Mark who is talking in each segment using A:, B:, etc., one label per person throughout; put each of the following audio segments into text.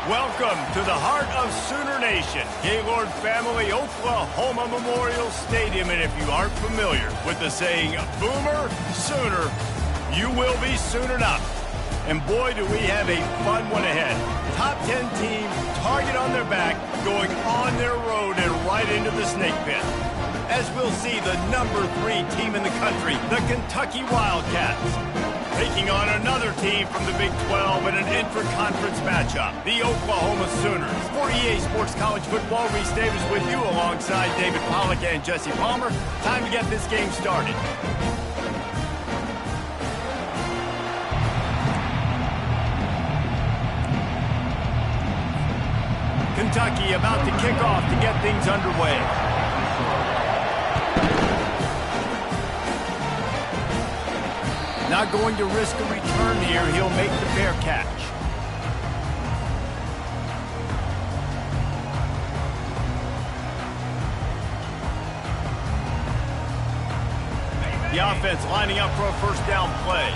A: Welcome to the heart of Sooner Nation, Gaylord Family Oklahoma Memorial Stadium. And if you aren't familiar with the saying, Boomer Sooner, you will be soonered up. And boy, do we have a fun one ahead. Top 10 team, target on their back, going on their road and right into the snake pit. As we'll see, the number 3 team in the country, the Kentucky Wildcats, taking on another team from the Big 12 in an intra-conference matchup, the Oklahoma Sooners. For EA Sports College Football, Reese Davis with you alongside David Pollack and Jesse Palmer. Time to get this game started. Kentucky about to kick off to get things underway. Not going to risk a return here. He'll make the fair catch. The offense lining up for a first down play.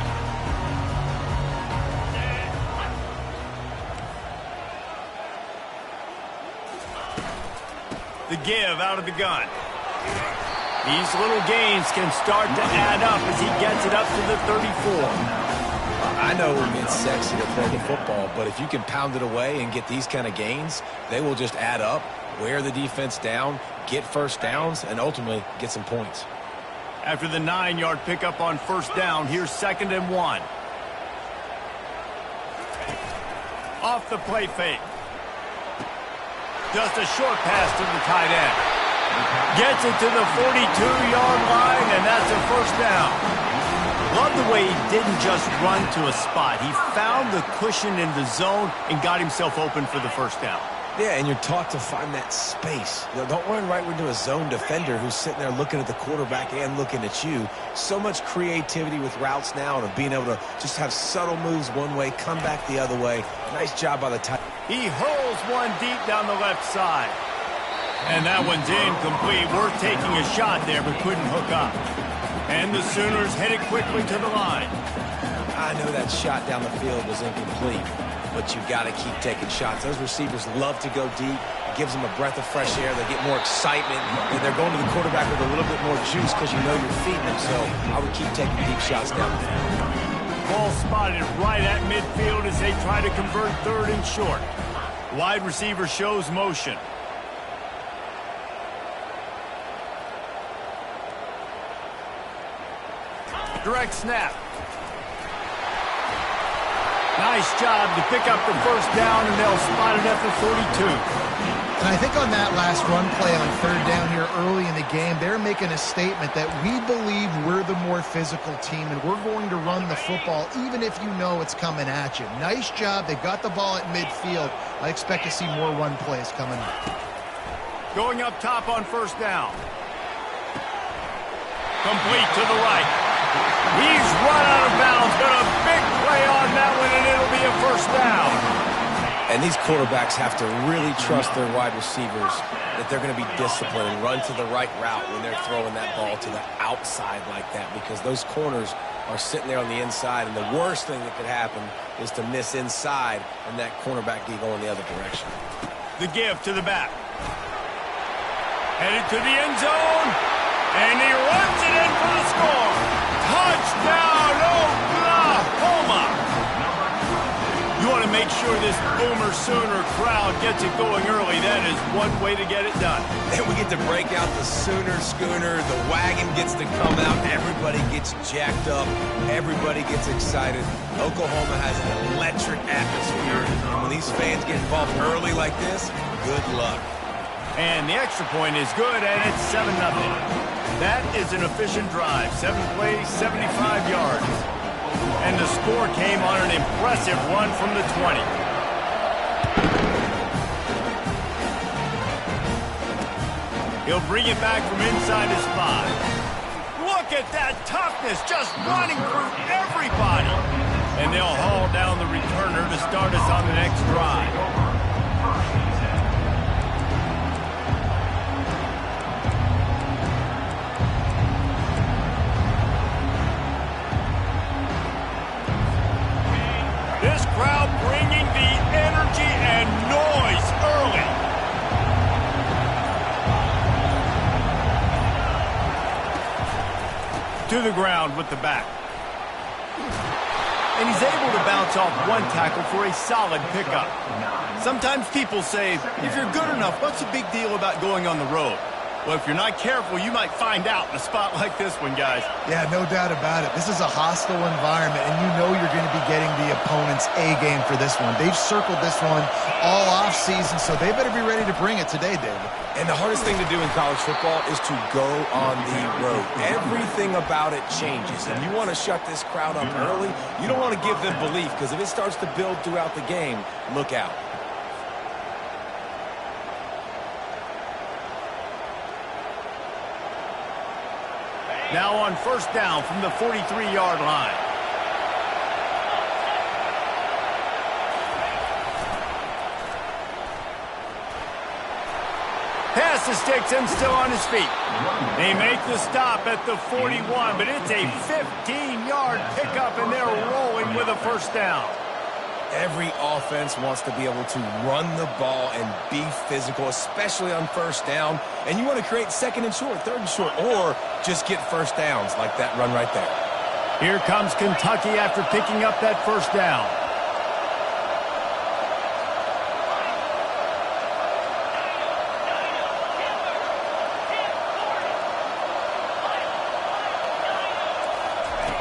A: The give out of the gun. These little gains can start to add up as he gets it up to the 34.
B: I know it's sexy to throw the football, but if you can pound it away and get these kind of gains, they will just add up, wear the defense down, get first downs, and ultimately get some points.
A: After the 9-yard pickup on first down, here's 2nd and 1. Off the play fake. Just a short pass to the tight end. Gets it to the 42-yard line, and that's a first down. Love the way he didn't just run to a spot. He found the cushion in the zone and got himself open for the first down.
B: Yeah, and you're taught to find that space. You know, don't run right into a zone defender who's sitting there looking at the quarterback and looking at you. So much creativity with routes now and of being able to just have subtle moves one way, come back the other way. Nice job by the tight end.
A: He hurls one deep down the left side. And that one's incomplete. Worth taking a shot there, but couldn't hook up. And the Sooners headed quickly to the line.
B: I know that shot down the field was incomplete, but you got to keep taking shots. Those receivers love to go deep. It gives them a breath of fresh air. They get more excitement, and they're going to the quarterback with a little bit more juice because you know you're feeding them. So I would keep taking deep shots down the field.
A: Ball spotted right at midfield as they try to convert 3rd and short. Wide receiver shows motion. Direct snap. Nice job to pick up the first down, and they'll spot it at the 42.
C: And I think on that last run play on 3rd down here early in the game, they're making a statement that we believe we're the more physical team, and we're going to run the football even if you know it's coming at you. Nice job. They got the ball at midfield. I expect to see more run plays coming up.
A: Going up top on first down. Complete to the right. He's run out of bounds, but a big play on that one, and it'll be a first down.
B: And these quarterbacks have to really trust their wide receivers that they're going to be disciplined and run to the right route when they're throwing that ball to the outside like that, because those corners are sitting there on the inside, and the worst thing that could happen is to miss inside and that cornerback be going the other direction.
A: The give to the back. Headed to the end zone, and he runs it in for the score. Touchdown, Oklahoma! You want to make sure this Boomer Sooner crowd gets it going early. That is one way to get it done.
B: And we get to break out the Sooner Schooner. The wagon gets to come out. Everybody gets jacked up. Everybody gets excited. Oklahoma has an electric atmosphere. And when these fans get involved early like this, good luck.
A: And the extra point is good, and it's 7-0. That is an efficient drive. 7 plays, 75 yards. And the score came on an impressive run from the 20. He'll bring it back from inside his 5. Look at that toughness, just running through everybody. And they'll haul down the returner to start us on the next drive. This crowd bringing the energy and To the ground with the back. And he's able to bounce off one tackle for a solid pickup. Sometimes people say, if you're good enough, what's the big deal about going on the road? Well, if you're not careful, you might find out in a spot like this one, guys.
C: Yeah, no doubt about it. This is a hostile environment, and you know you're going to be getting the opponent's A game for this one. They've circled this one all offseason, so they better be ready to bring it today, David.
B: And the hardest thing to do in college football is to go on the road. Everything about it changes, and you want to shut this crowd up early. You don't want to give them belief, because if it starts to build throughout the game, look out.
A: Now on first down from the 43-yard line. Pass the sticks and still on his feet. They make the stop at the 41, but it's a 15-yard pickup, and they're rolling with a first down.
B: Every offense wants to be able to run the ball and be physical, especially on first down. And you want to create second and short, third and short, or just get first downs like that run right there.
A: Here comes Kentucky after picking up that first down.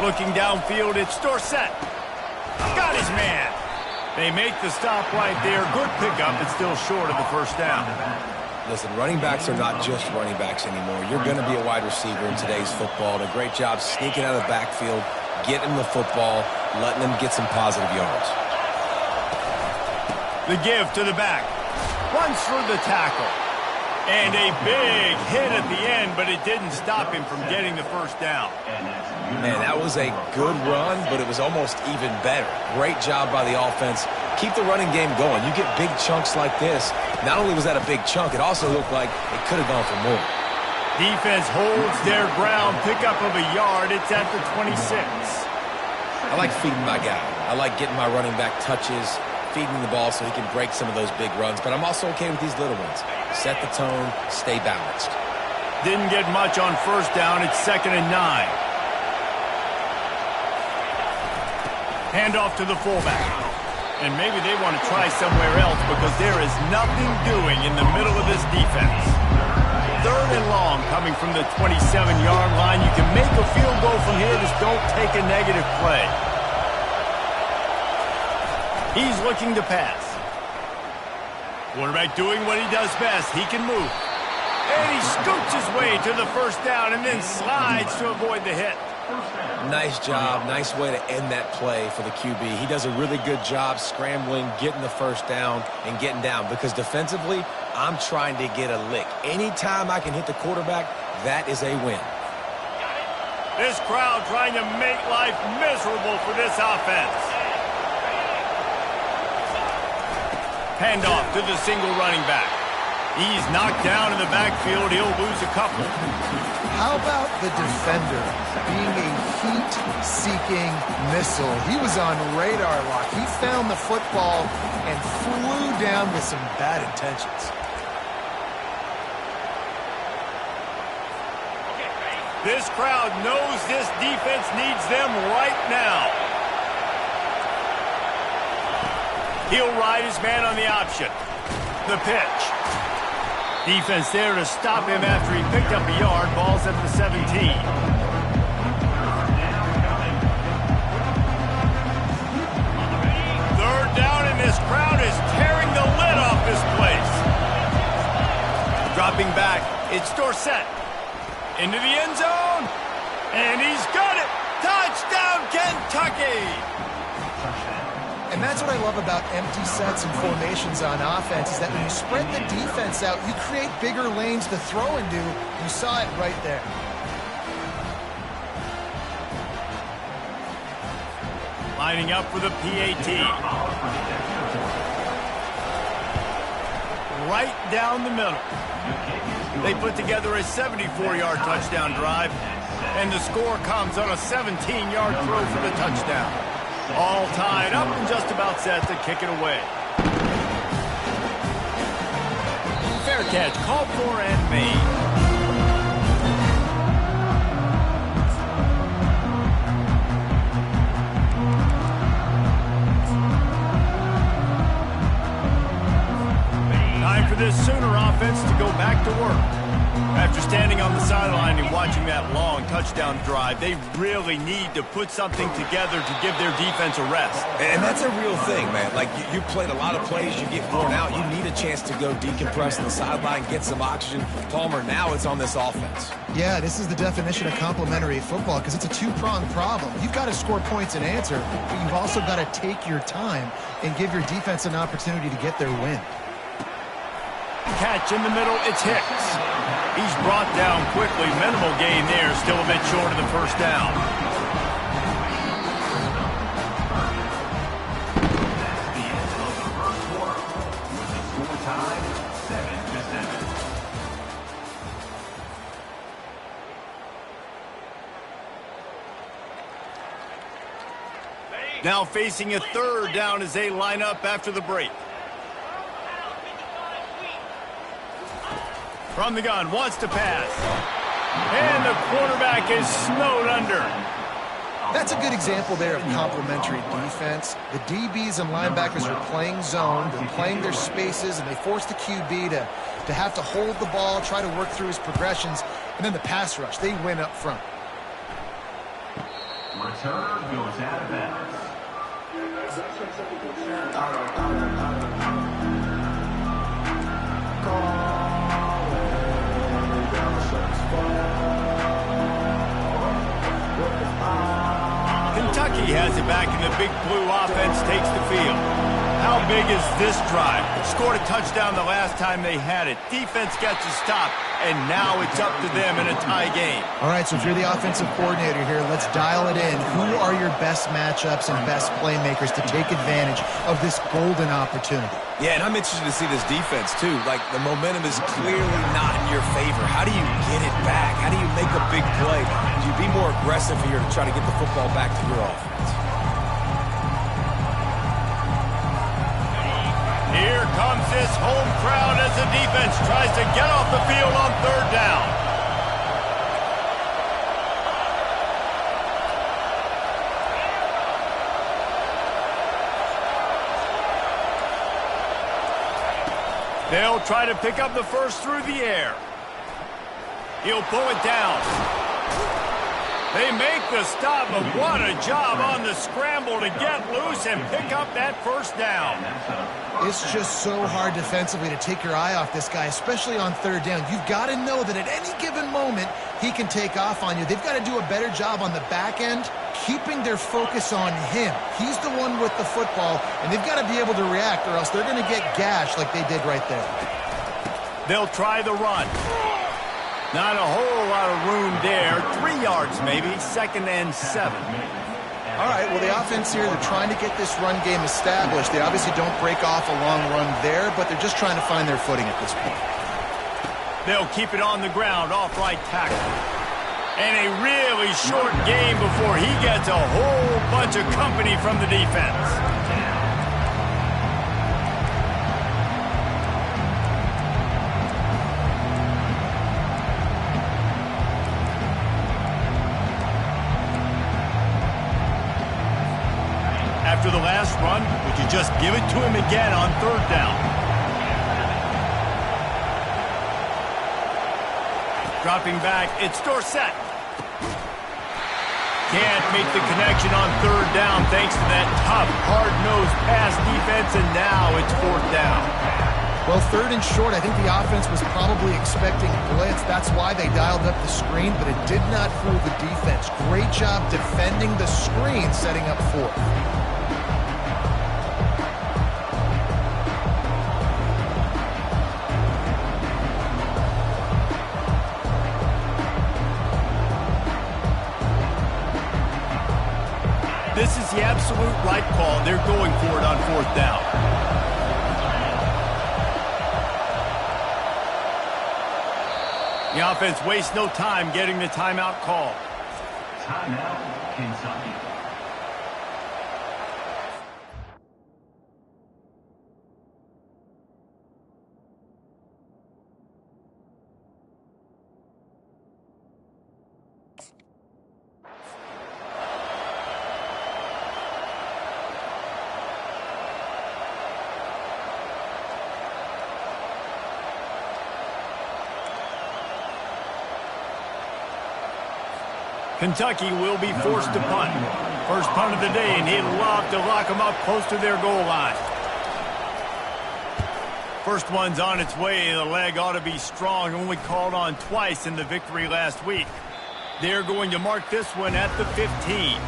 A: Looking downfield, it's Dorsett. Got his man. They make the stop right there. Good pickup, but still short of the first down.
B: Listen, running backs are not just running backs anymore. You're going to be a wide receiver in today's football. And a great job sneaking out of the backfield, getting the football, letting them get some positive yards.
A: The give to the back. Runs for the tackle. And a big hit at the end, but it didn't stop him from getting the first down.
B: Man, that was a good run, but it was almost even better. Great job by the offense. Keep the running game going. You get big chunks like this. Not only was that a big chunk, it also looked like it could have gone for more.
A: Defense holds their ground. Pickup of a yard. It's at the 26.
B: I like feeding my guy. I like getting my running back touches, feeding the ball so he can break some of those big runs. But I'm also okay with these little ones. Set the tone, stay balanced.
A: Didn't get much on first down. It's 2nd and 9. Handoff to the fullback. And maybe they want to try somewhere else because there is nothing doing in the middle of this defense. 3rd and long coming from the 27-yard line. You can make a field goal from here. Just don't take a negative play. He's looking to pass. Quarterback doing what he does best. He can move. And he scoots his way to the first down and then slides to avoid the hit.
B: Nice job. Nice way to end that play for the QB. He does a really good job scrambling, getting the first down, and getting down. Because defensively, I'm trying to get a lick. Anytime I can hit the quarterback, that is a win.
A: This crowd trying to make life miserable for this offense. Handoff to the single running back. He's knocked down in the backfield. He'll lose a couple.
C: How about the defender being a heat-seeking missile? He was on radar lock. He found the football and flew down with some bad intentions.
A: This crowd knows this defense needs them right now. He'll ride his man on the option. The pitch. Defense there to stop him after he picked up a yard. Ball's at the 17. 3rd down, and this crowd is tearing the lid off this place. Dropping back, it's Dorsett. Into the end zone, and he's got it. Touchdown, Kentucky!
C: And that's what I love about empty sets and formations on offense, is that when you spread the defense out, you create bigger lanes to throw into. You saw it right there.
A: Lining up for the PAT. Right down the middle. They put together a 74-yard touchdown drive, and the score comes on a 17-yard throw for the touchdown. All tied up and just about set to kick it away. Fair catch, called for and made. for this Sooner offense to go back to work. After standing on the sideline and watching that long touchdown drive, they really need to put something together to give their defense a rest.
B: And that's a real thing, man. Like, you played a lot of plays, you get worn out, you need a chance to go decompress on the sideline, get some oxygen. Palmer, now it's on this offense.
C: Yeah, this is the definition of complementary football because it's a two-pronged problem. You've got to score points and answer, but you've also got to take your time and give your defense an opportunity to get their win.
A: Catch in the middle, it's Hicks. He's brought down quickly. Minimal gain there, still a bit short of the first down.
D: The end of the first quarter with the score time 7-7.
A: Now facing a third down as they line up after the break. From the gun, wants to pass. And the quarterback is snowed under.
C: That's a good example there of complementary defense. The DBs and linebackers are playing zone, they're playing their spaces, and they force the QB to have to hold the ball, try to work through his progressions, and then the pass rush, they win up front.
D: Return goes out of bounds.
A: Kentucky has it back, and the Big Blue offense takes the field. How big is this drive? Scored a touchdown the last time they had it. Defense gets a stop, and now it's up to them in a tie game.
C: All right, so if you're the offensive coordinator here, let's dial it in. Who are your best matchups and best playmakers to take advantage of this golden opportunity?
B: Yeah, and I'm interested to see this defense, too. Like, the momentum is clearly not in your favor. How do you get it back? How do you make a big play? Do you be more aggressive here to try to get the football back to your offense?
A: Here comes this home crowd as the defense tries to get off the field on third down. They'll try to pick up the first through the air. He'll pull it down. They make the stop, but what a job on the scramble to get loose and pick up that first down.
C: It's just so hard defensively to take your eye off this guy, especially on third down. You've got to know that at any given moment, he can take off on you. They've got to do a better job on the back end, keeping their focus on him. He's the one with the football, and they've got to be able to react, or else they're going to get gashed like they did right there.
A: They'll try the run. Not a whole lot of room there. 3 yards maybe, 2nd and 7.
C: All right, well, the offense here, they're trying to get this run game established. They obviously don't break off a long run there, but they're just trying to find their footing at this point.
A: They'll keep it on the ground, off right tackle. And a really short game before he gets a whole bunch of company from the defense. After the last run, would you just give it to him again on third down? Dropping back, it's Dorsett. Can't make the connection on third down thanks to that tough, hard-nosed pass defense, and now it's fourth down.
C: Well, third and short, I think the offense was probably expecting blitz. That's why they dialed up the screen, but it did not fool the defense. Great job defending the screen, setting up fourth.
A: This is the absolute right call. They're going for it on fourth down. The offense wastes no time getting the timeout call.
D: Timeout, Kentucky.
A: Kentucky will be forced to punt. First punt of the day, and he'd love to lock them up close to their goal line. First one's on its way. The leg ought to be strong, only called on twice in the victory last week. They're going to mark this one at the 15.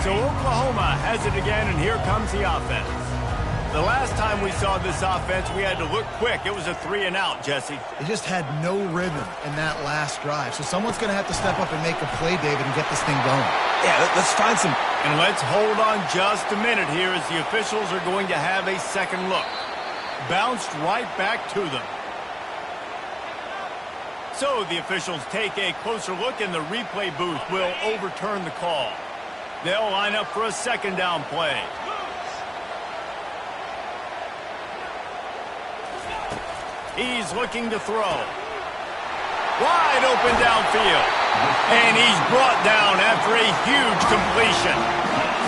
A: So Oklahoma has it again, and here comes the offense. The last time we saw this offense, we had to look quick. It was a 3-and-out, Jesse.
C: They just had no rhythm in that last drive. So someone's going to have to step up and make a play, David, and get this thing going.
B: Yeah, let's find some.
A: And let's hold on just a minute here as the officials are going to have a second look. Bounced right back to them. So the officials take a closer look, and the replay booth will overturn the call. They'll line up for a second down play. He's looking to throw. Wide open downfield. And he's brought down after a huge completion.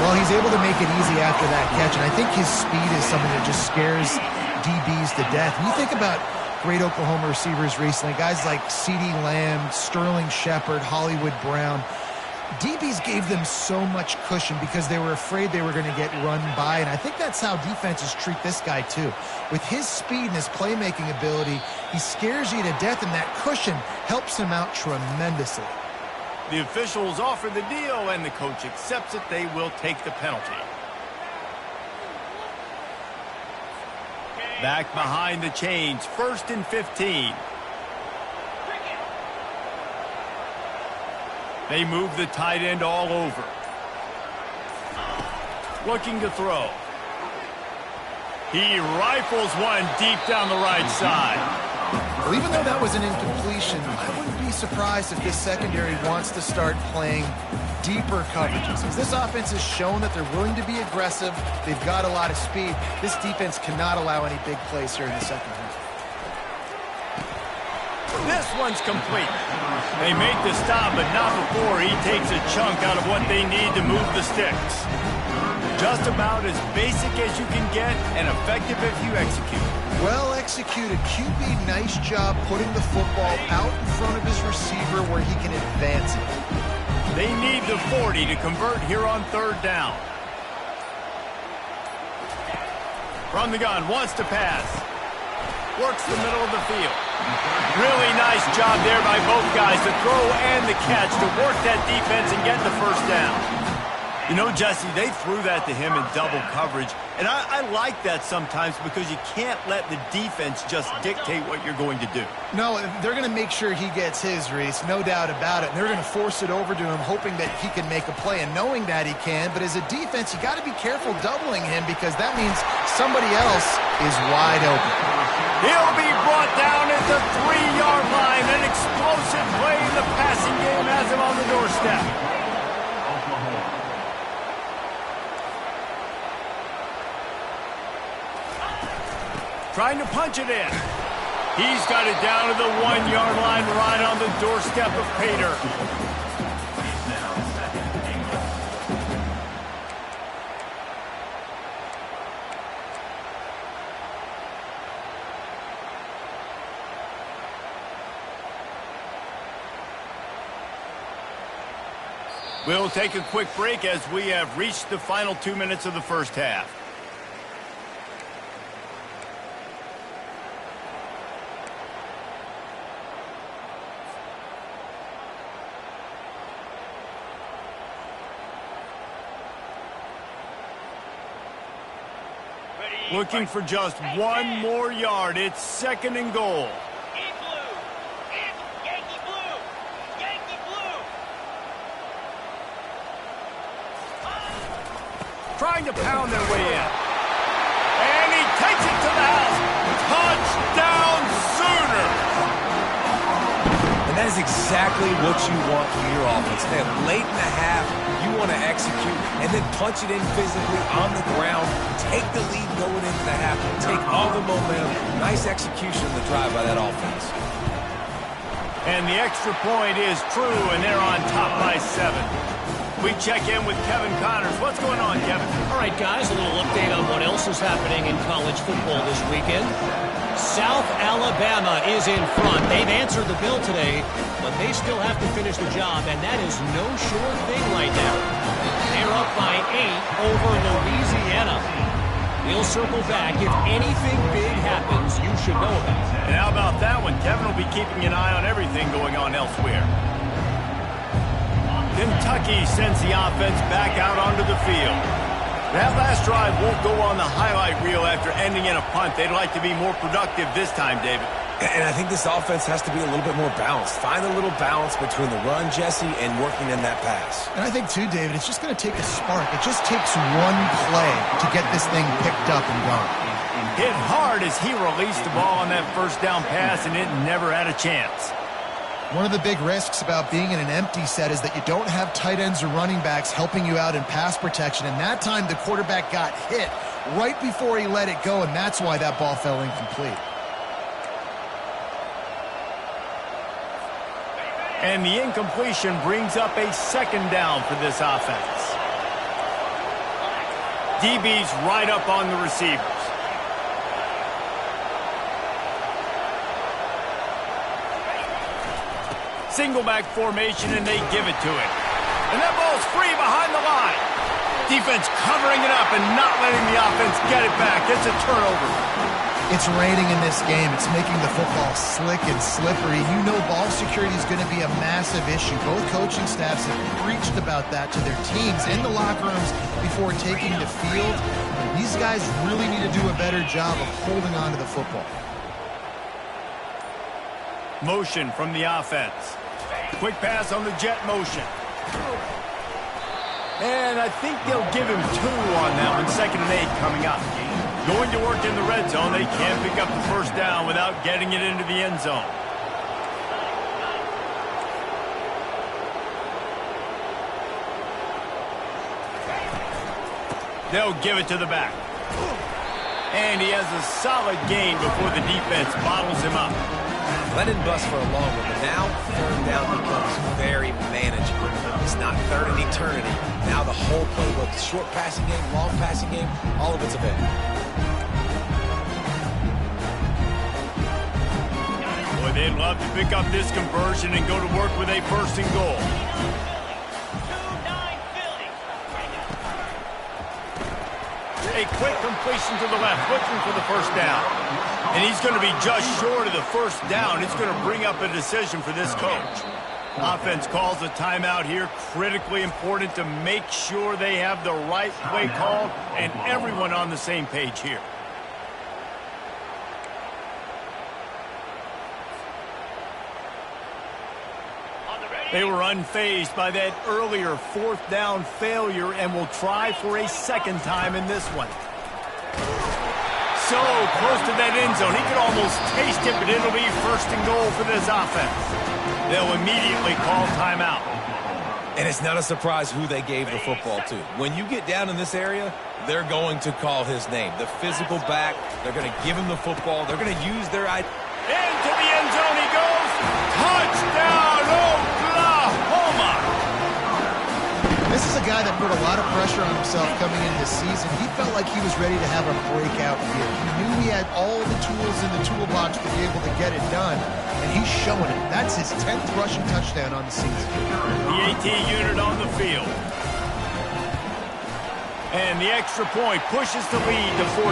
C: Well, he's able to make it easy after that catch, and I think his speed is something that just scares DBs to death. When you think about great Oklahoma receivers recently, guys like CeeDee Lamb, Sterling Shepard, Hollywood Brown, DBs gave them so much cushion because they were afraid they were going to get run by, and I think that's how defenses treat this guy too. With his speed and his playmaking ability, he scares you to death, and that cushion helps him out tremendously.
A: The officials offer the deal, and the coach accepts it. They will take the penalty. Back behind the chains, 1st and 15. They move the tight end all over. Looking to throw. He rifles one deep down the right side.
C: Well, even though that was an incompletion, I wouldn't be surprised if this secondary wants to start playing deeper coverages. As this offense has shown that they're willing to be aggressive, they've got a lot of speed. This defense cannot allow any big plays here in the second half.
A: This one's complete. They make the stop, but not before he takes a chunk out of what they need to move the sticks. Just about as basic as you can get and effective if you execute.
C: Well executed. QB, nice job putting the football out in front of his receiver where he can advance it.
A: They need the 40 to convert here on 3rd down. From the gun, wants to pass. Works the middle of the field. Really nice job there by both guys, the throw and the catch, to work that defense and get the 1st down. You know, Jesse, they threw that to him in double coverage, and I like that sometimes because you can't let the defense just dictate what you're going to do.
C: No, they're going to make sure he gets his, Reese, no doubt about it. And they're going to force it over to him, hoping that he can make a play, and knowing that he can. But as a defense, you got to be careful doubling him because that means somebody else is wide open.
A: He'll be brought down at the 3-yard line. An explosive play in the passing game has him on the doorstep. Trying to punch it in. He's got it down to the 1-yard line right on the doorstep of Pater. We'll take a quick break as we have reached the final 2 minutes of the first half. Looking for just one more yard. It's 2nd and goal. Trying to pound their way in. And he takes it to the house. Touchdown, Sooner!
B: And that is exactly what you want from your offense. Man, late in the half, you want to execute and then punch it in physically on the ground. Take the lead going into the half. Take all the momentum. Nice execution of the drive by that offense.
A: And the extra point is true, and they're on top by 7. We check in with Kevin Connors. What's going on, Kevin?
E: All right, guys, a little update on what else is happening in college football this weekend. South Alabama is in front. They've answered the bell today, but they still have to finish the job, and that is no sure thing right now. They're up by 8 over Louisiana. We'll circle back. If anything big happens, you should know about it.
A: And how about that one? Kevin will be keeping an eye on everything going on elsewhere. Kentucky sends the offense back out onto the field. That last drive won't go on the highlight reel after ending in a punt. They'd like to be more productive this time, David.
B: And I think this offense has to be a little bit more balanced. Find a little balance between the run, Jesse, and working in that pass.
C: And I think, too, David, it's just going to take a spark. It just takes one play to get this thing picked up and gone.
A: Hit hard as he released the ball on that first down pass, and it never had a chance.
C: One of the big risks about being in an empty set is that you don't have tight ends or running backs helping you out in pass protection. And that time the quarterback got hit right before he let it go, and that's why that ball fell incomplete.
A: And the incompletion brings up a second down for this offense. DB's right up on the receivers. Single back formation, and they give it to him. And that ball's free behind the line. Defense covering it up and not letting the offense get it back. It's a turnover.
C: It's raining in this game. It's making the football slick and slippery. You know ball security is going to be a massive issue. Both coaching staffs have preached about that to their teams in the locker rooms before taking the field. These guys really need to do a better job of holding on to the football.
A: Motion from the offense. Quick pass on the jet motion. And I think they'll give him 2 on that one. 2nd and 8 coming up. Going to work in the red zone. They can't pick up the first down without getting it into the end zone. They'll give it to the back. And he has a solid gain before the defense bottles him up.
B: Let it bust for a long one, but now 3rd down becomes very manageable. It's not 3rd and eternity. Now the whole playbook, short passing game, long passing game, all of it's available.
A: Boy, they'd love to pick up this conversion and go to work with a 1st and goal. A quick completion to the left, looking for the first down. And he's going to be just short of the first down. It's going to bring up a decision for this coach. Offense calls a timeout here. Critically important to make sure they have the right play called and everyone on the same page here. They were unfazed by that earlier 4th down failure and will try for a 2nd time in this one. So close to that end zone. He could almost taste it, but it'll be 1st and goal for this offense. They'll immediately call timeout.
B: And it's not a surprise who they gave the football to. When you get down in this area, they're going to call his name. The physical back, they're going to give him the football. They're going to use their...
A: Into the end zone he goes. Touchdown, Oklahoma!
C: This is a guy that put a lot of pressure on himself coming into this season. He felt like he was ready to have a breakout year. He knew he had all the tools in the toolbox to be able to get it done, and he's showing it. That's his 10th rushing touchdown on the season.
A: The AT unit on the field. And the extra point pushes the lead to 14.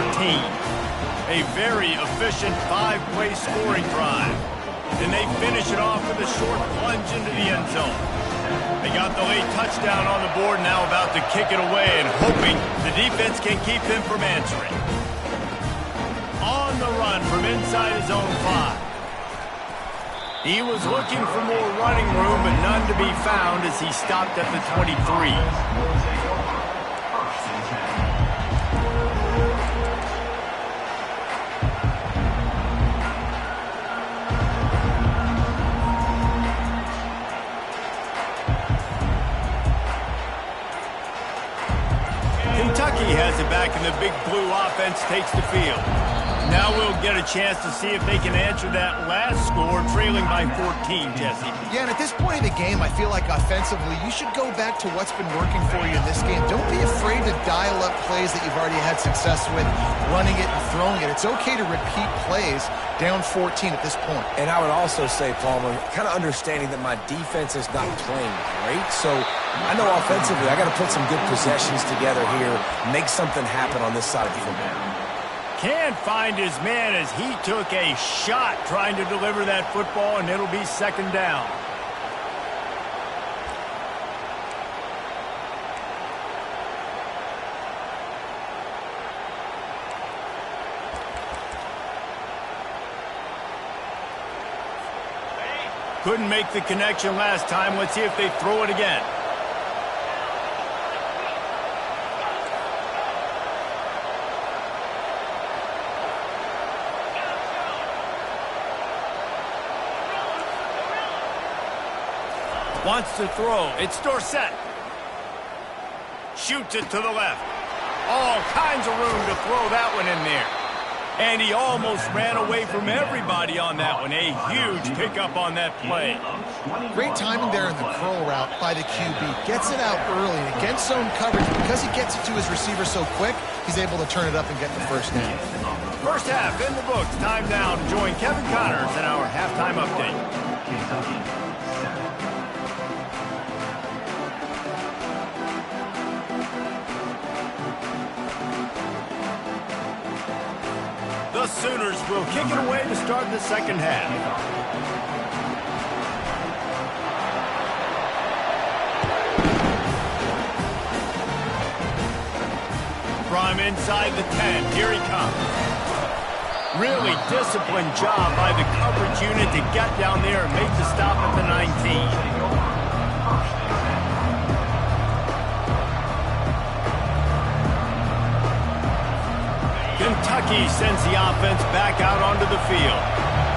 A: A very efficient 5-play scoring drive. And they finish it off with a short plunge into the end zone. They got the late touchdown on the board, now about to kick it away and hoping the defense can keep them from answering. On the run from inside his own 5. He was looking for more running room, but none to be found as he stopped at the 23. Kentucky has it back, and the big blue offense takes the field. Now we'll get a chance to see if they can answer that last score, trailing by 14, Jesse.
C: Yeah, and at this point in the game, I feel like offensively, you should go back to what's been working for you in this game. Don't be afraid to dial up plays that you've already had success with, running it and throwing it. It's okay to repeat plays down 14 at this point.
B: And I would also say, Palmer, kind of understanding that my defense is not playing great, so I know offensively I got to put some good possessions together here, make something happen on this side of the football.
A: Can't find his man as he took a shot trying to deliver that football, and it'll be second down. Couldn't make the connection last time. Let's see if they throw it again. Wants to throw. It's Dorsett. Shoots it to the left. All kinds of room to throw that one in there. And he almost ran away from everybody on that one. A huge pickup on that play.
C: Great timing there in the curl route by the QB. Gets it out early against zone coverage. Because he gets it to his receiver so quick, he's able to turn it up and get the first down.
A: First half in the books. Time down. Join Kevin Connors in our halftime update. The Sooners will kick it away to start the second half. From inside the 10, here he comes. Really disciplined job by the coverage unit to get down there and make the stop at the 19. Kentucky sends the offense back out onto the field.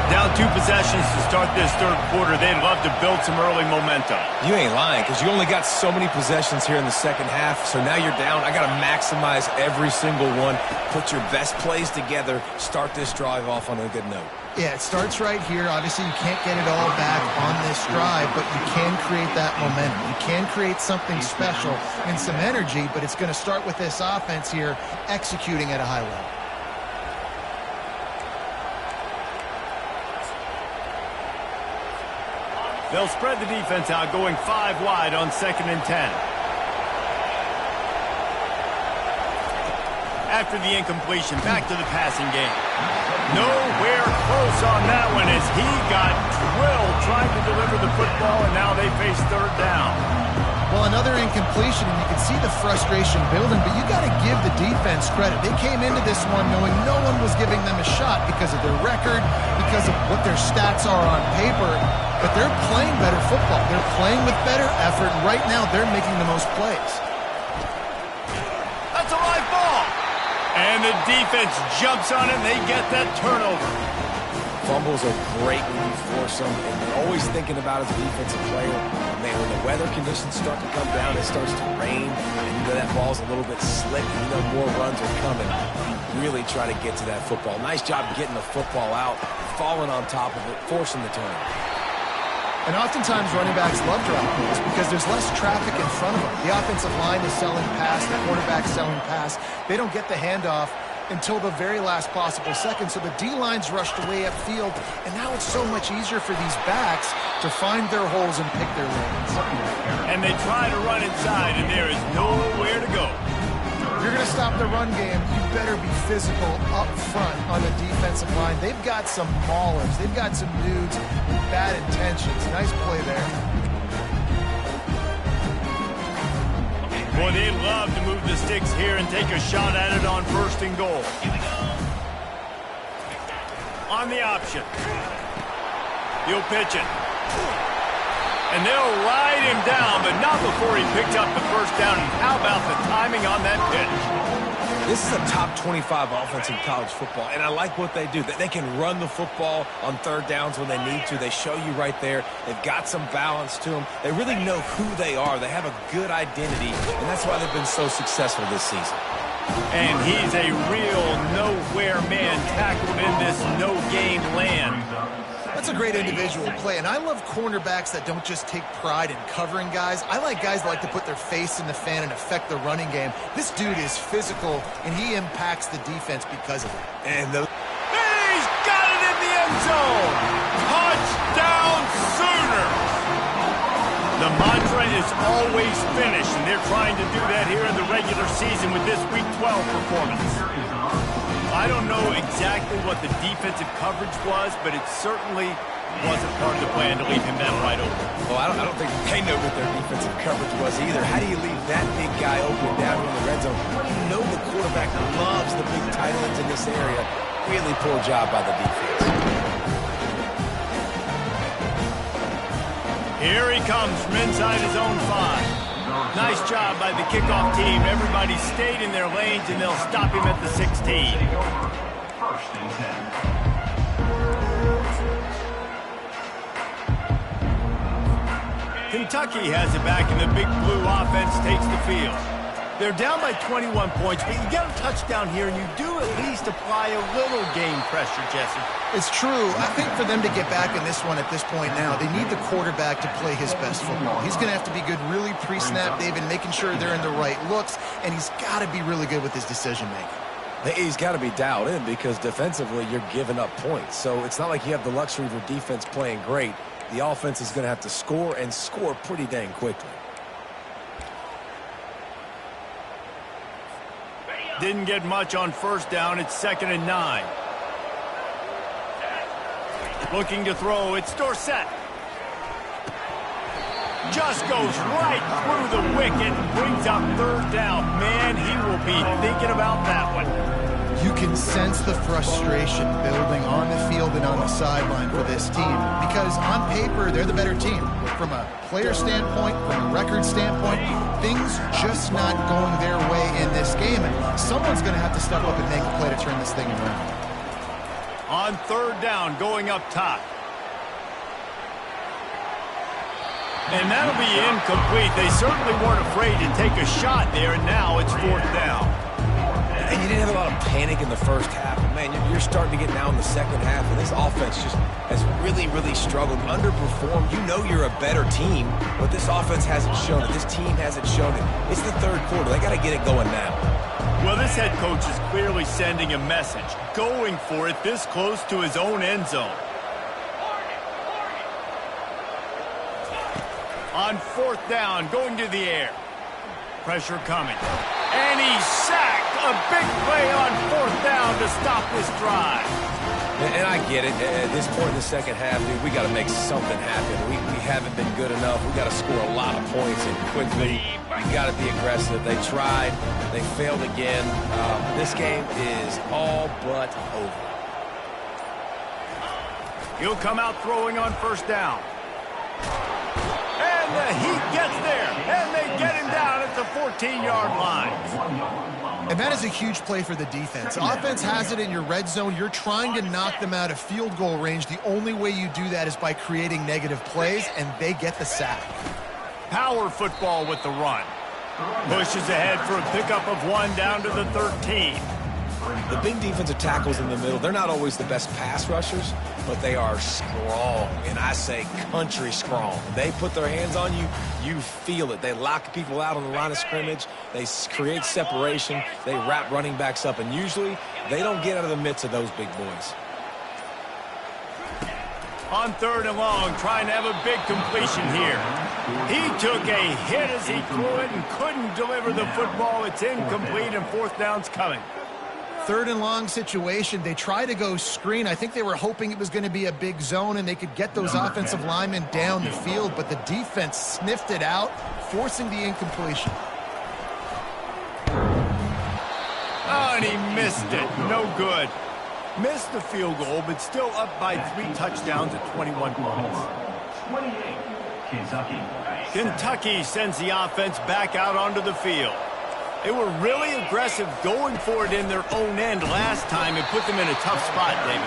A: Down 2 possessions to start this third quarter. They'd love to build some early momentum.
B: You ain't lying, because you only got so many possessions here in the second half, so now you're down. I got to maximize every single one, put your best plays together, start this drive off on a good note.
C: Yeah, it starts right here. Obviously, you can't get it all back on this drive, but you can create that momentum. You can create something special and some energy, but it's going to start with this offense here executing at a high level.
A: They'll spread the defense out, going 5 wide on 2nd and 10. After the incompletion, back to the passing game. Nowhere close on that one as he got drilled trying to deliver the football, and now they face third down.
C: Well, another incompletion, and you can see the frustration building, but you got to give the defense credit. They came into this one knowing no one was giving them a shot because of their record, because of what their stats are on paper, but they're playing better football. They're playing with better effort, and right now they're making the most plays.
A: That's a live ball. And the defense jumps on it, and they get that turnover.
B: Fumbles are great when you force them, and you're always thinking about as a defensive player, man, when the weather conditions start to come down, it starts to rain, and you know that ball's a little bit slick, and you know more runs are coming. Really try to get to that football. Nice job getting the football out, falling on top of it, forcing the turnover.
C: And oftentimes running backs love drop balls because there's less traffic in front of them. The offensive line is selling pass, the quarterback's selling pass. They don't get the handoff until the very last possible second, so the D-line's rushed away upfield, and now it's so much easier for these backs to find their holes and pick their lanes.
A: And they try to run inside, and there is nowhere to go.
C: If you're going to stop the run game, you better be physical up front on the defensive line. They've got some maulers. They've got some dudes with bad intentions. Nice play there.
A: Boy, they love to move the sticks here and take a shot at it on 1st and goal. On the option. He'll pitch it. And they'll ride him down, but not before he picked up the first down. And how about the timing on that pitch?
B: This is a top 25 offense in college football, and I like what they do. They can run the football on 3rd downs when they need to. They show you right there. They've got some balance to them. They really know who they are. They have a good identity, and that's why they've been so successful this season.
A: And he's a real nowhere man tackled in this no-game land.
C: That's a great individual play, and I love cornerbacks that don't just take pride in covering guys. I like guys that like to put their face in the fan and affect the running game. This dude is physical, and he impacts the defense because of it.
A: And he's got it in the end zone! Touchdown Sooners! The mantra is always finish, and they're trying to do that here in the regular season with this Week 12 performance. I don't know exactly what the defensive coverage was, but it certainly wasn't part of the plan to leave him that wide open.
B: Well, I don't think they know what their defensive coverage was either. How do you leave that big guy open down in the red zone? You know the quarterback loves the big tight ends in this area. Really poor job by the defense.
A: Here he comes from inside his own 5. Nice job by the kickoff team. Everybody stayed in their lanes, and they'll stop him at the 16.
D: First and 10.
A: Kentucky has it back, and the big blue offense takes the field. They're down by 21 points, but you get a touchdown here, and you do at least apply a little game pressure, Jesse.
C: It's true. I think for them to get back in this one at this point now, they need the quarterback to play his best football. He's going to have to be good really pre-snap, David, making sure they're in the right looks, and he's got to be really good with his decision-making.
B: He's got to be dialed in because defensively you're giving up points. So it's not like you have the luxury of your defense playing great. The offense is going to have to score and score pretty dang quickly.
A: Didn't get much on first down. It's 2nd and 9. Looking to throw. It's Dorsett. Just goes right through the wicket. Brings up 3rd down. Man, he will be thinking about that one.
C: You can sense the frustration building on the field and on the sideline for this team because on paper, they're the better team. From a player standpoint, from a record standpoint, things just not going their way in this game. And someone's going to have to step up and make a play to turn this thing around.
A: On 3rd down, going up top. And that'll be incomplete. They certainly weren't afraid to take a shot there, and now it's 4th down.
B: And you didn't have a lot of panic in the first half. But man, you're starting to get now in the second half, and this offense just has really, really struggled, underperformed. You know you're a better team, but this offense hasn't shown it. This team hasn't shown it. It's the 3rd quarter. They got to get it going now.
A: Well, this head coach is clearly sending a message, going for it this close to his own end zone. On 4th down, going to the air. Pressure coming. And he's sacked. A big play on 4th down to stop this drive.
B: And I get it. At this point in the second half, dude, we got to make something happen. We haven't been good enough. We got to score a lot of points and quickly. We got to be aggressive. They tried. They failed again. This game is all but over.
A: He'll come out throwing on 1st down. And the Heat gets there. And they get him down at the 14-yard line.
C: And that is a huge play for the defense. Offense has it in your red zone. You're trying to knock them out of field goal range. The only way you do that is by creating negative plays, and they get the sack.
A: Power football with the run. Pushes ahead for a pickup of 1 down to the 13.
B: The big defensive tackles in the middle, they're not always the best pass rushers, but they are strong, and I say country strong. They put their hands on you, you feel it. They lock people out on the line of scrimmage. They create separation. They wrap running backs up, and usually they don't get out of the midst of those big boys.
A: On 3rd and long, trying to have a big completion here. He took a hit as he threw it and couldn't deliver the football. It's incomplete, and 4th down's coming.
C: 3rd and long situation. They try to go screen. I think they were hoping it was going to be a big zone and they could get those offensive linemen down the field, but the defense sniffed it out, forcing the incompletion.
A: Oh, and he missed it. No good. Missed the field goal, but still up by 3 touchdowns at 21 points.
D: 28, Kentucky.
A: Kentucky sends the offense back out onto the field. They were really aggressive going for it in their own end last time and put them in a tough spot, David.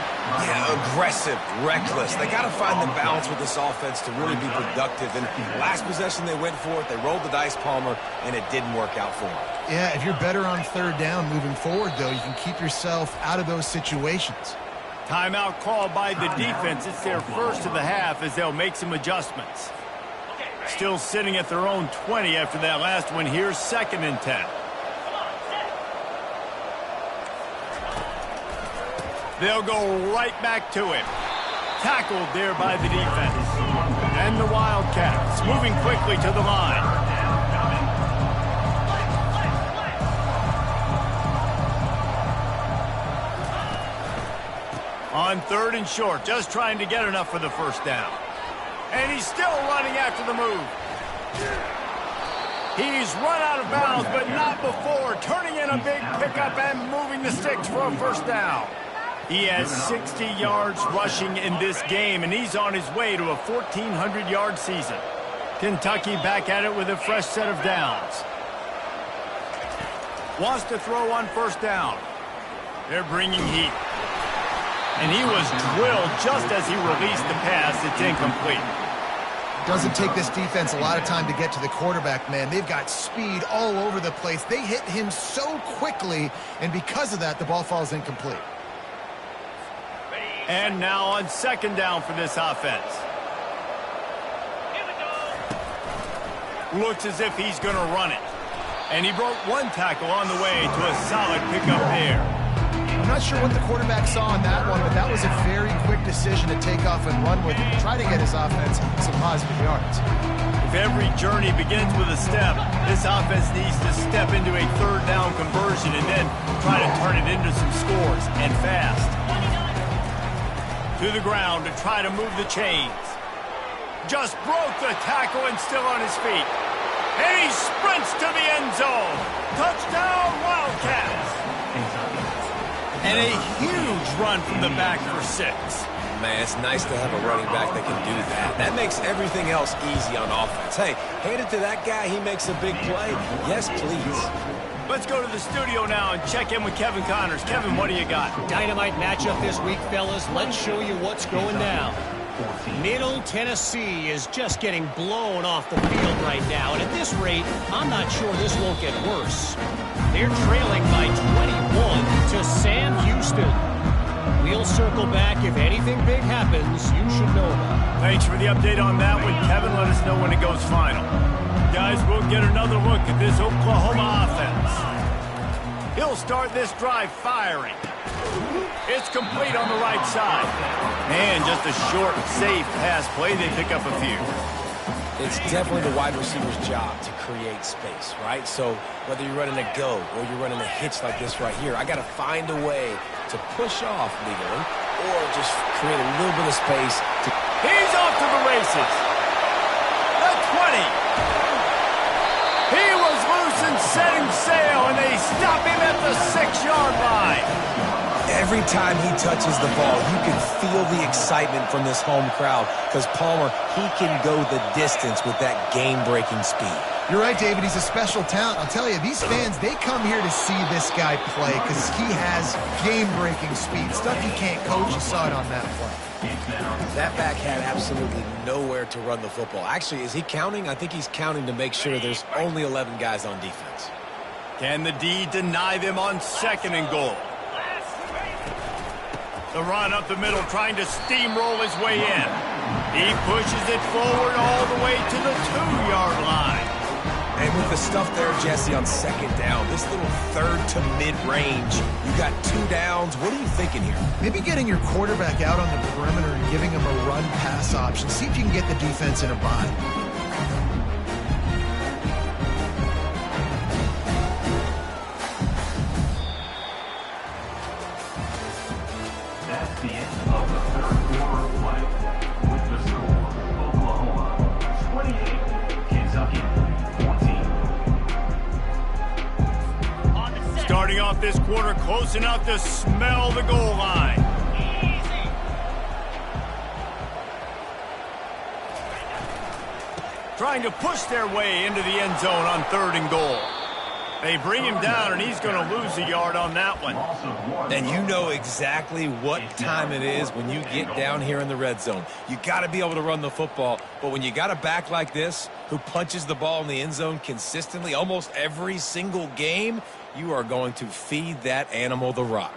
B: Yeah, aggressive, reckless. They got to find the balance with this offense to really be productive. And last possession they went for it. They rolled the dice, Palmer, and it didn't work out for them.
C: Yeah, if you're better on third down moving forward, though, you can keep yourself out of those situations.
A: Timeout called by the defense. It's their first of the half as they'll make some adjustments. Still sitting at their own 20 after that last one. Here's 2nd and 10. They'll go right back to him. Tackled there by the defense. And the Wildcats moving quickly to the line. On 3rd and short, just trying to get enough for the first down. And he's still running after the move. He's run out of bounds, but not before. Turning in a big pickup and moving the sticks for a first down. He has 60 yards rushing in this game, and he's on his way to a 1,400-yard season. Kentucky back at it with a fresh set of downs. Wants to throw on first down. They're bringing heat. And he was drilled just as he released the pass. It's incomplete.
C: Doesn't take this defense a lot of time to get to the quarterback, man. They've got speed all over the place. They hit him so quickly, and because of that, the ball falls incomplete.
A: And now on 2nd down for this offense. Looks as if he's going to run it. And he broke one tackle on the way to a solid pickup there.
C: I'm not sure what the quarterback saw on that one, but that was a very quick decision to take off and run with it and try to get his offense some positive yards.
A: If every journey begins with a step, this offense needs to step into a 3rd down conversion and then try to turn it into some scores, and fast. To the ground to try to move the chains. Just broke the tackle and still on his feet. And he sprints to the end zone. Touchdown, Wildcats. And a huge run from the back for 6.
B: Man, it's nice to have a running back that can do that. That makes everything else easy on offense. Hey, hand it to that guy. He makes a big play. Yes, please.
A: Let's go to the studio now and check in with Kevin Connors. Kevin, what do you got?
E: Dynamite matchup this week, fellas. Let's show you what's going down. Middle Tennessee is just getting blown off the field right now. And at this rate, I'm not sure this won't get worse. They're trailing by 21 to Sam Houston. We'll circle back. If anything big happens, you should know about it.
A: Thanks for the update on that one, Kevin. Let us know when it goes final. Guys, we'll get another look at this Oklahoma offense. He'll start this drive firing. It's complete on the right side. And just a short, safe pass play. They pick up a few.
B: It's definitely the wide receiver's job to create space, right? So whether you're running a go or you're running a hitch like this right here, I got to find a way to push off legally or just create a little bit of space.
A: He's off to the races. The 20. He was loose and setting sail, and they stop him at the 6-yard line.
B: Every time he touches the ball, you can feel the excitement from this home crowd because Palmer, he can go the distance with that game-breaking speed.
C: You're right, David. He's a special talent. I'll tell you, these fans, they come here to see this guy play because he has game-breaking speed. Stuff you can't coach. You saw it on that play.
B: That back had absolutely nowhere to run the football. Actually, is he counting? I think he's counting to make sure there's only 11 guys on defense.
A: Can the D deny them on 2nd and goal? The run up the middle, trying to steamroll his way in. He pushes it forward all the way to the 2-yard line.
B: And with the stuff there, Jesse, on 2nd down, this little 3rd to mid-range, you got 2 downs. What are you thinking here?
C: Maybe getting your quarterback out on the perimeter and giving him a run-pass option. See if you can get the defense in a bind.
D: That's the end of the 3rd quarter of play. With the score, Oklahoma 28, Kentucky 14.
A: Starting off this quarter close enough to smell the goal line. Trying to push their way into the end zone on 3rd and goal. They bring him down, and he's going to lose a yard on that one.
B: And you know exactly what time it is when you get down here in the red zone. You got to be able to run the football, but when you got a back like this who punches the ball in the end zone consistently almost every single game, you are going to feed that animal the rock.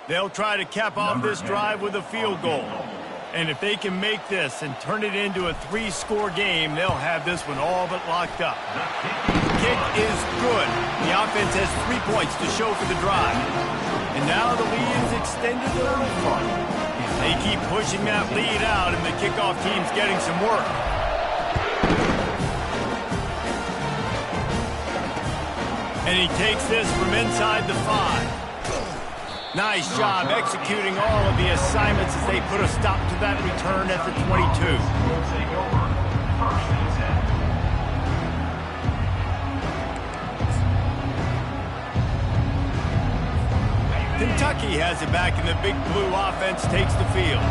A: They'll try to cap off this drive with a field goal. And if they can make this and turn it into a 3-score game, they'll have this one all but locked up. Kick is good. The offense has 3 points to show for the drive. And now the lead is extended a little far. They keep pushing that lead out, and the kickoff team's getting some work. And he takes this from inside the 5. Nice job executing all of the assignments as they put a stop to that return at the 22. Kentucky has it back, and the Big Blue offense takes the field.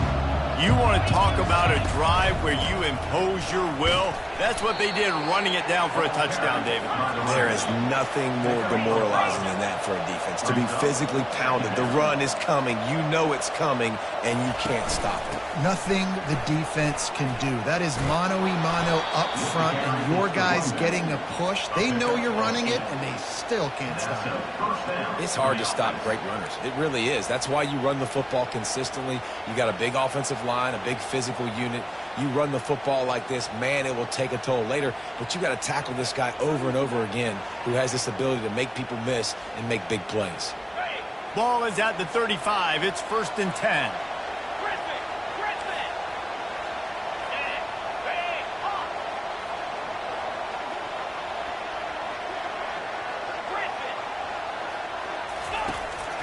A: You want to talk about a drive where you impose your will? That's what they did, running it down for a touchdown, David.
B: There is nothing more demoralizing than that for a defense. To be physically pounded. The run is coming. You know it's coming, and you can't stop it.
C: Nothing the defense can do. That is mano-a-mano up front, and your guys getting a push. They know you're running it, and they still can't stop it.
B: It's hard to stop great runners. It really is. That's why you run the football consistently. You got a big offensive line, a big physical unit. You run the football like this, man, it will take a toll later, but you got to tackle this guy over and over again who has this ability to make people miss and make big plays.
A: Ball is at the 35. It's 1st and 10.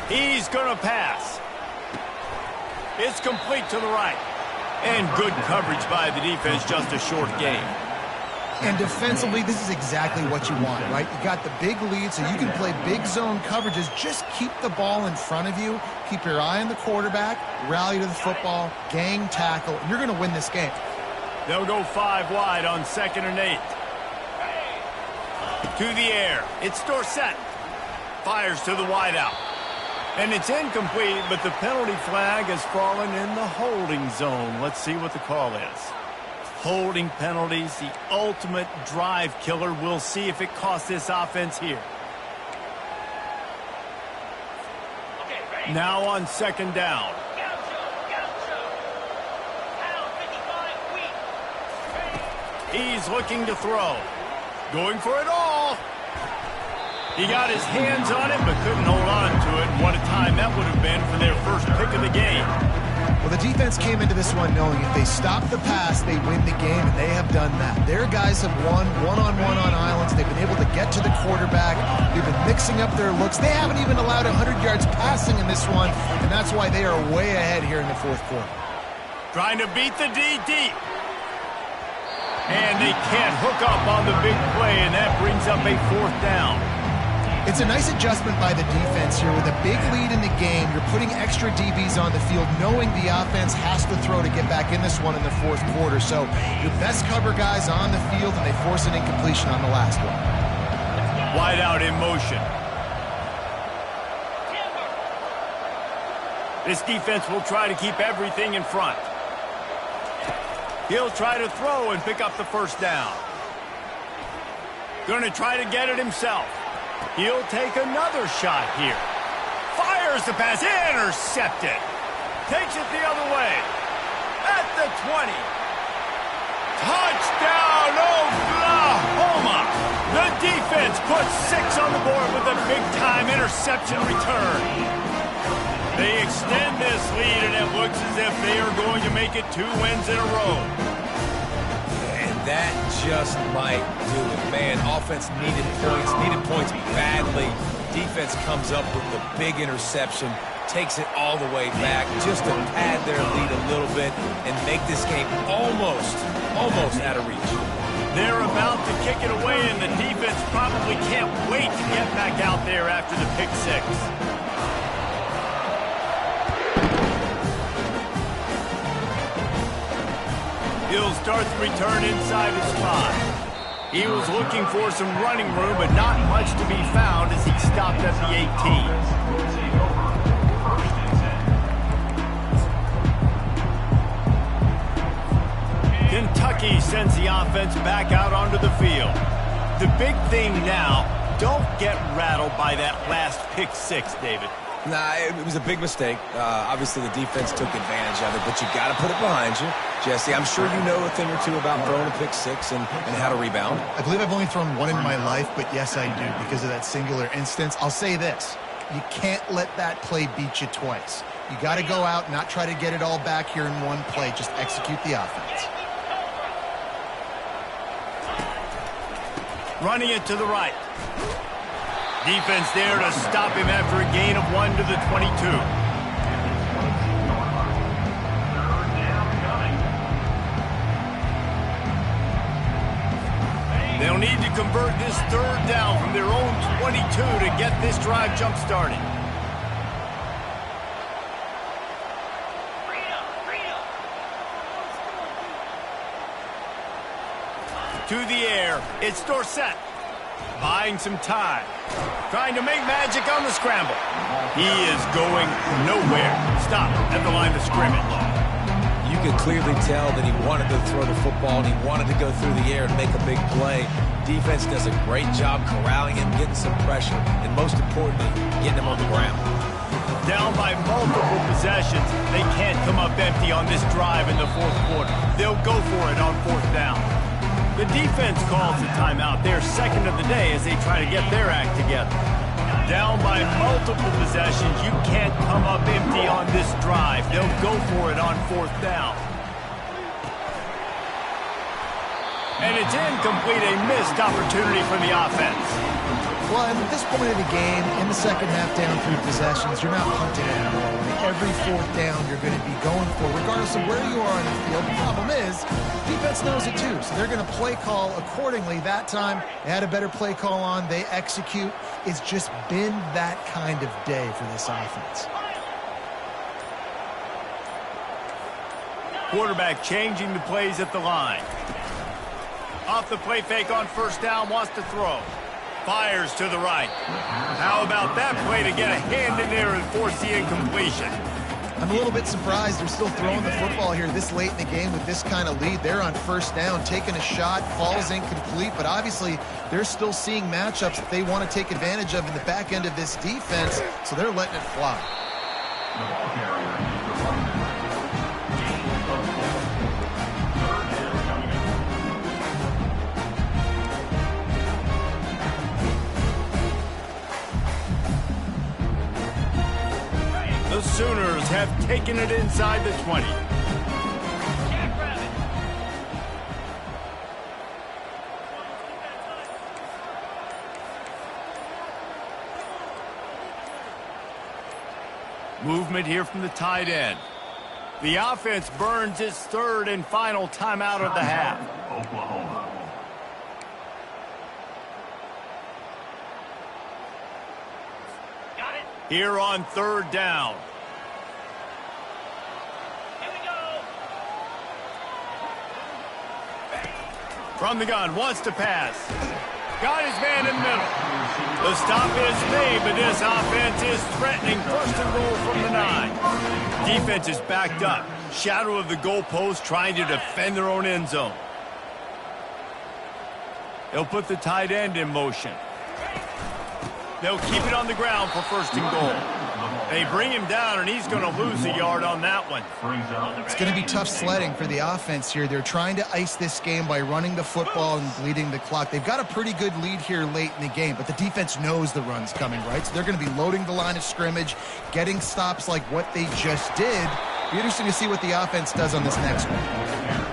A: He's going to pass. It's complete to the right. And good coverage by the defense, just a short game.
C: And defensively, this is exactly what you want, right? You got the big lead, so you can play big zone coverages. Just keep the ball in front of you. Keep your eye on the quarterback. Rally to the football. Gang tackle. And you're going to win this game.
A: They'll go 5 wide on 2nd and 8. To the air. It's Dorsett. Fires to the wideout. And it's incomplete, but the penalty flag has fallen in the holding zone. Let's see what the call is. Holding penalties, the ultimate drive killer. We'll see if it costs this offense here. Now on 2nd down. He's looking to throw. Going for it all. He got his hands on it, but couldn't hold on to it. What a time that would have been for their first pick of the game.
C: Well, the defense came into this one knowing if they stop the pass, they win the game, and they have done that. Their guys have won one-on-one on islands. They've been able to get to the quarterback. They've been mixing up their looks. They haven't even allowed 100 yards passing in this one, and that's why they are way ahead here in the 4th quarter.
A: Trying to beat the D deep. And they can't hook up on the big play, and that brings up a 4th down.
C: It's a nice adjustment by the defense here. With a big lead in the game, you're putting extra DBs on the field, knowing the offense has to throw to get back in this one in the 4th quarter. So your best cover guys on the field, and they force an incompletion on the last one.
A: Wide out in motion. This defense will try to keep everything in front. He'll try to throw and pick up the 1st down. Going to try to get it himself. He'll take another shot here. Fires the pass. Intercepted. Takes it the other way. At the 20. Touchdown, Oklahoma. The defense puts 6 on the board with a big-time interception return. They extend this lead, and it looks as if they are going to make it 2 wins in a row.
B: That just might do it. Man, offense needed points badly. Defense comes up with the big interception, takes it all the way back just to pad their lead a little bit and make this game almost out of reach.
A: They're about to kick it away, and the defense probably can't wait to get back out there after the pick 6. He'll start the return inside his 5. He was looking for some running room, but not much to be found as he stopped at the 18. Kentucky sends the offense back out onto the field. The big thing now, don't get rattled by that last pick 6, David.
B: Nah, it was a big mistake. Obviously, the defense took advantage of it, but you got to put it behind you. Jesse, I'm sure you know a thing or two about throwing a pick 6 and how to rebound.
C: I believe I've only thrown one in my life, but yes, I do because of that singular instance. I'll say this. You can't let that play beat you twice. You got to go out and not try to get it all back here in one play. Just execute the offense.
A: Running it to the right. Defense there to stop him after a gain of 1 to the 22. They'll need to convert this 3rd down from their own 22 to get this drive jump-started. To the air, it's Dorsett. Buying some time. Trying to make magic on the scramble. He is going nowhere. Stop at the line of scrimmage.
B: You could clearly tell that he wanted to throw the football and he wanted to go through the air and make a big play. Defense does a great job corralling him, getting some pressure, and most importantly, getting him on the ground.
A: Down by multiple possessions, they can't come up empty on this drive in the 4th quarter. They'll go for it on 4th down. The defense calls the timeout. They're 2nd of the day as they try to get their act together. Down by multiple possessions, you can't come up empty on this drive. They'll go for it on 4th down. And it's incomplete, a missed opportunity for the offense.
C: Well, at this point of the game, in the second half down 3 possessions, you're not punting anymore. Every 4th down you're going to be going for, regardless of where you are on the field. The problem is, defense knows it too, so they're going to play call accordingly. That time, they had a better play call on. They execute. It's just been that kind of day for this offense.
A: Quarterback changing the plays at the line. Off the play fake on 1st down, wants to throw. Fires to the right. How about that play to get a hand in there and force the incompletion?
C: I'm a little bit surprised they're still throwing the football here this late in the game with this kind of lead. They're on 1st down, taking a shot, falls incomplete, but obviously they're still seeing matchups that they want to take advantage of in the back end of this defense, so they're letting it fly.
A: The Sooners have taken it inside the 20. Movement here from the tight end. The offense burns its 3rd and final timeout of the half.
D: Oklahoma.
A: Here on 3rd down.
F: Here we go.
A: From the gun, wants to pass. Got his man in the middle. The stop is made, but this offense is threatening 1st and goal from the 9. Defense is backed up. Shadow of the goalpost trying to defend their own end zone. They'll put the tight end in motion. They'll keep it on the ground for 1st and goal. They bring him down, and he's going to lose a yard on that one.
C: It's going to be tough sledding for the offense here. They're trying to ice this game by running the football and bleeding the clock. They've got a pretty good lead here late in the game, but the defense knows the run's coming, right? So they're going to be loading the line of scrimmage, getting stops like what they just did. Be interesting to see what the offense does on this next one.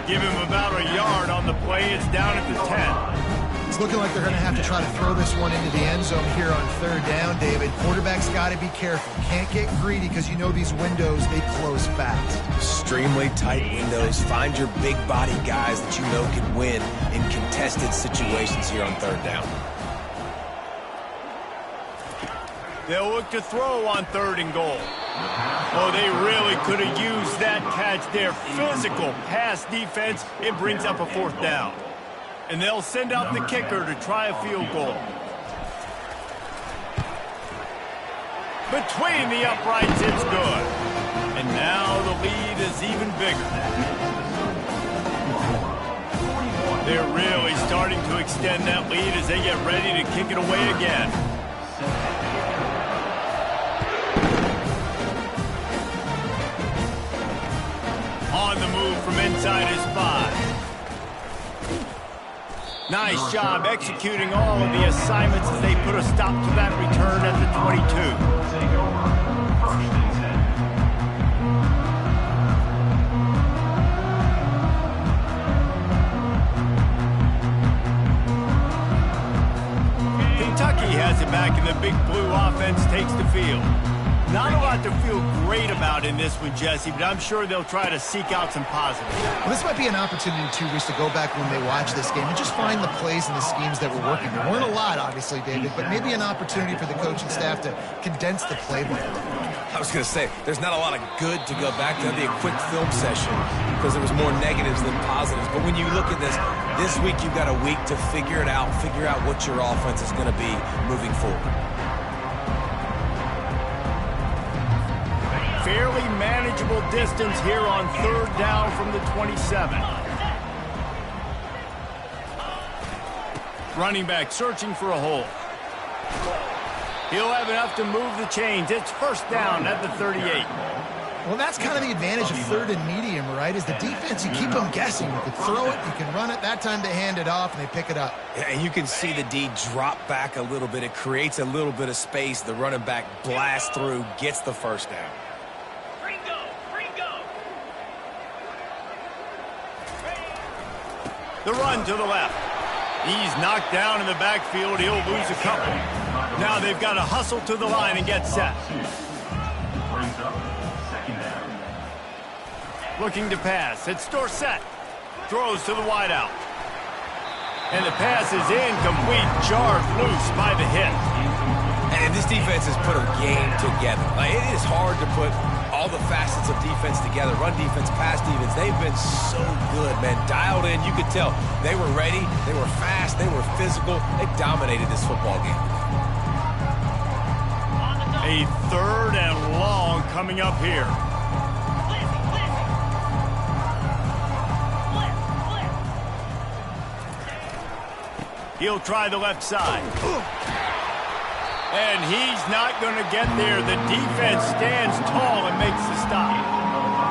A: Give him about a yard on the play. It's down at the 10.
C: It's looking like they're going to have to try to throw this one into the end zone here on 3rd down, David. Quarterback's got to be careful. Can't get greedy because you know these windows, they close fast.
B: Extremely tight windows. Find your big body guys that you know can win in contested situations here on 3rd down.
A: They'll look to throw on 3rd and goal. Oh, they really could have used that catch there. Physical pass defense. It brings up a 4th down. And they'll send out the kicker to try a field goal. Between the uprights, it's good. And now the lead is even bigger. They're really starting to extend that lead as they get ready to kick it away again. On the move from inside his 5. Nice job executing all of the assignments as they put a stop to that return at the 22.
D: Take over. 1st and 10.
A: Kentucky has it back, and the Big Blue offense takes the field. Not a lot to feel great about in this one, Jesse, but I'm sure they'll try to seek out some positives.
C: Well, this might be an opportunity, too, Reese, to go back when they watch this game and just find the plays and the schemes that were working. There weren't a lot, obviously, David, but maybe an opportunity for the coaching staff to condense the playbook.
B: I was going to say, there's not a lot of good to go back to. That'd be a quick film session because there was more negatives than positives. But when you look at this week you've got a week to figure it out, figure out what your offense is going to be moving forward.
A: Fairly manageable distance here on 3rd down from the 27. Running back searching for a hole. He'll have enough to move the chains. It's 1st down at the 38.
C: Well, that's kind of the advantage of 3rd and medium, right? Is the defense, you keep them guessing. You can throw it, you can run it. That time they hand it off, and they pick it up.
B: And you can see the D drop back a little bit. It creates a little bit of space. The running back blasts through, gets the 1st down.
A: The run to the left. He's knocked down in the backfield. He'll lose a couple. Now they've got to hustle to the line and get set.
D: Brings up 2nd down.
A: Looking to pass. It's Dorsett. Throws to the wideout. And the pass is incomplete. Jarred loose by the hit.
B: And this defense has put a game together. Like, it is hard to put all the facets of defense together. Run defense, pass defense. They've been so good, man. Dialed in. You could tell they were ready. They were fast. They were physical. They dominated this football game.
A: A 3rd and long coming up here. He'll try the left side. And he's not going to get there. The defense stands tall and makes the stop.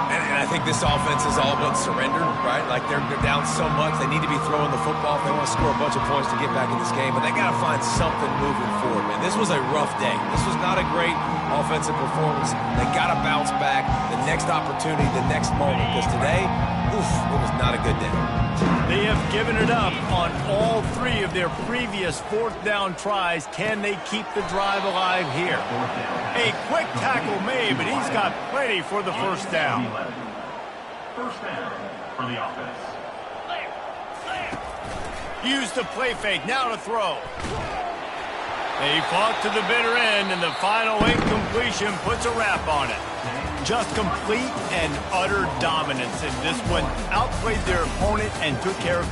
B: And I think this offense is all but surrendered, right? Like, they're down so much. They need to be throwing the football if they want to score a bunch of points to get back in this game. But they got to find something moving forward, man. This was a rough day. This was not a great offensive performance. They got to bounce back. The next opportunity, the next moment. Because today, oof, it was not a good day.
A: They have given it up on all 3 of their previous 4th down tries. Can they keep the drive alive here? A quick tackle made, but he's got plenty for the 1st down.
D: 1st down for the offense.
A: Use the play fake, now to throw. They fought to the bitter end, and the final incompletion puts a wrap on it. Just complete and utter dominance in this one. Outplayed their opponent and took care of